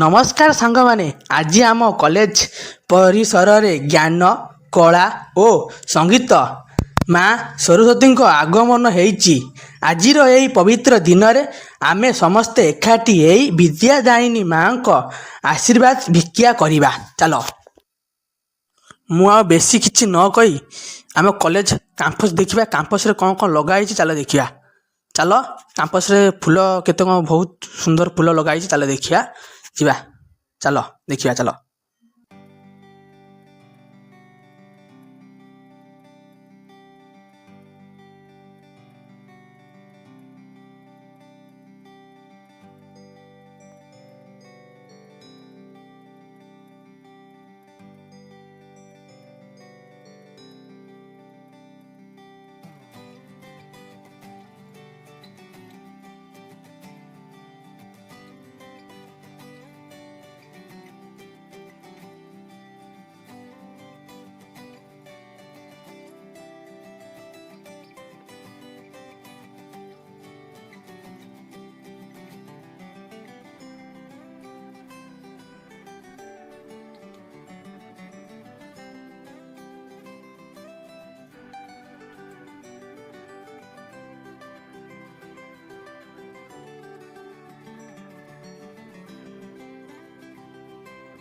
ନମସ୍କାର ସାଙ୍ଗମାନେ। ଆଜି ଆମ କଲେଜ ପରିସରରେ ଜ୍ଞାନ, କଳା ଓ ସଙ୍ଗୀତ ମା ସରସ୍ୱତୀଙ୍କ ଆଗମନ ହେଇଛି। ଆଜିର ଏହି ପବିତ୍ର ଦିନରେ ଆମେ ସମସ୍ତେ ଏକାଠି ଏହି ବିଦ୍ୟାଦାୟିନୀ ମାଙ୍କ ଆଶୀର୍ବାଦ ଭିକ୍ଷା କରିବା। ଚାଲ। ମୁଁ ଆଉ ବେଶୀ କିଛି ନ କହି ଆମ କଲେଜ କ୍ୟାମ୍ପସ୍ ଦେଖିବା। କ୍ୟାମ୍ପସରେ କ'ଣ କ'ଣ ଲଗା ହେଇଛି ଚାଲ ଦେଖିବା। ଚାଲ, କ୍ୟାମ୍ପସରେ ଫୁଲ କେତେ କ'ଣ ବହୁତ ସୁନ୍ଦର ଫୁଲ ଲଗା ହେଇଛି। ଚାଲ ଦେଖିବା, ଯିବା, ଚାଲ ଦେଖିବା, ଚାଲ।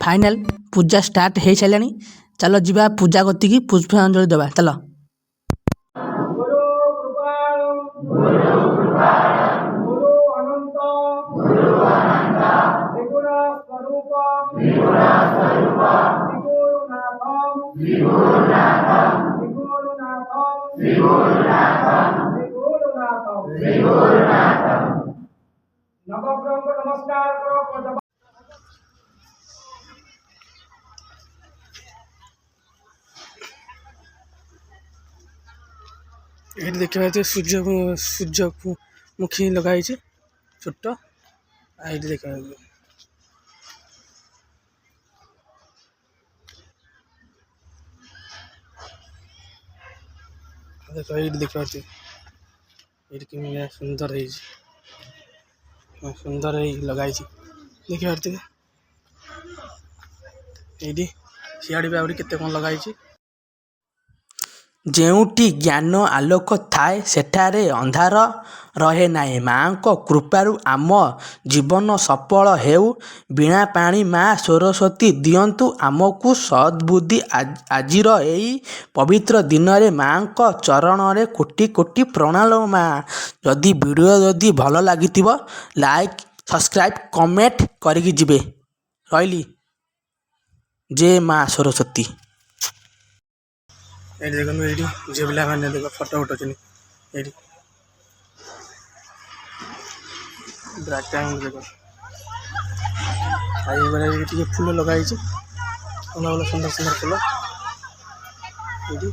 ଫାଇନାଲ ପୂଜା ଷ୍ଟାର୍ଟ ହେଇସାରିଲାଣି। ଚାଲ ଯିବା ପୂଜା କତିକି ପୁଷ୍ପାଞ୍ଜଳି ଦେବା। ଚାଲ। ଗୁରୁ କୃପାଳୁ ଗୁରୁ ଅନନ୍ତ ତ୍ରିଗୁଣ ସ୍ୱରୂପ ନବଗ୍ରହଙ୍କୁ ନମସ୍କାର କର। ଏଠି ଦେଖିବା ସୂର୍ଯ୍ୟମୁଖୀ ଲଗା ହେଇଛି ଛୋଟ। ଏଇଠି ଦେଖିବା ଏଇଠି ଦେଖିପାରୁଛି। ଏଇଠି କେମିତି ସୁନ୍ଦର ହେଇଛି, ସୁନ୍ଦର ହେଇ ଲଗା ହେଇଛି ଦେଖିପାରୁଥିବେ। ଏଇଠି ସିଆଡ଼େ ବି ଆହୁରି କେତେ କ'ଣ ଲଗା ହେଇଛି। ଯେଉଁଠି ଜ୍ଞାନ ଆଲୋକ ଥାଏ ସେଠାରେ ଅନ୍ଧାର ରହେ ନାହିଁ। ମାଙ୍କ କୃପାରୁ ଆମ ଜୀବନ ସଫଳ ହେଉ। ବୀଣା ପାଣି ମା ସରସ୍ୱତୀ ଦିଅନ୍ତୁ ଆମକୁ ସଦ୍ବୁଦ୍ଧି। ଆଜିର ଏହି ପବିତ୍ର ଦିନରେ ମାଙ୍କ ଚରଣରେ କୋଟି କୋଟି ପ୍ରଣାମ ମା। ଭିଡ଼ିଓ ଭଲ ଲାଗିଥିବ ଲାଇକ୍, ସବସ୍କ୍ରାଇବ୍, କମେଣ୍ଟ କରିକି ଯିବେ। ରହିଲି। ଜୟ ମା ସରସ୍ୱତୀ। ଏଇଠି ଦେଖନ୍ତୁ, ଏଇଠି ଝିଅ ପିଲାମାନେ ଦେଖ ଫଟୋ ଉଠାଉଛନ୍ତି। ଏଇଠି ଦେଖ, ଏଇଭଳିଆ ଟିକେ ଫୁଲ ଲଗା ହେଇଛି। ଭଲ ଭଲ ସୁନ୍ଦର ସୁନ୍ଦର ଫୁଲ ଏଇଠି।